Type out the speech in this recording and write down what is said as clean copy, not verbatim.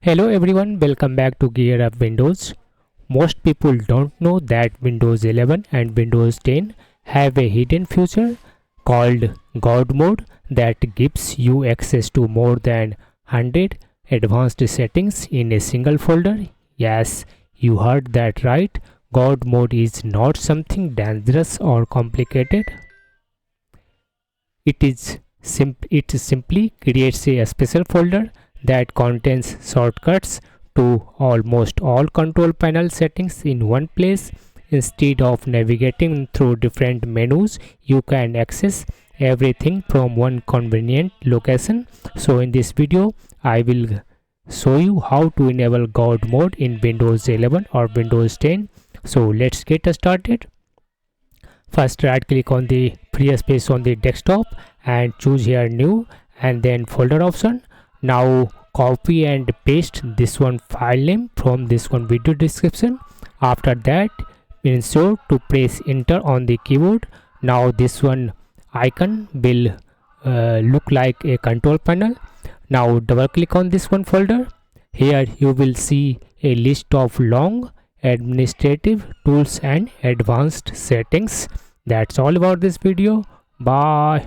Hello everyone, welcome back to GearUpWindows. Most people don't know that Windows 11 and Windows 10 have a hidden feature called GodMode that gives you access to more than 100 advanced settings in a single folder. Yes, you heard that right. GodMode is not something dangerous or complicated. It simply creates a special folder that contains shortcuts to almost all control panel settings in one place. Instead of navigating through different menus, you can access everything from one convenient location. So in this video I will show you how to enable God mode in Windows 11 or Windows 10. So let's get started. First, right click on the free space on the desktop and choose here new and then folder option. Now copy and paste this one file name from this one video description. After that, ensure to press enter on the keyboard. Now this one icon will look like a control panel. Now double click on this one folder. Here you will see a list of long administrative tools and advanced settings. That's all about this video. Bye.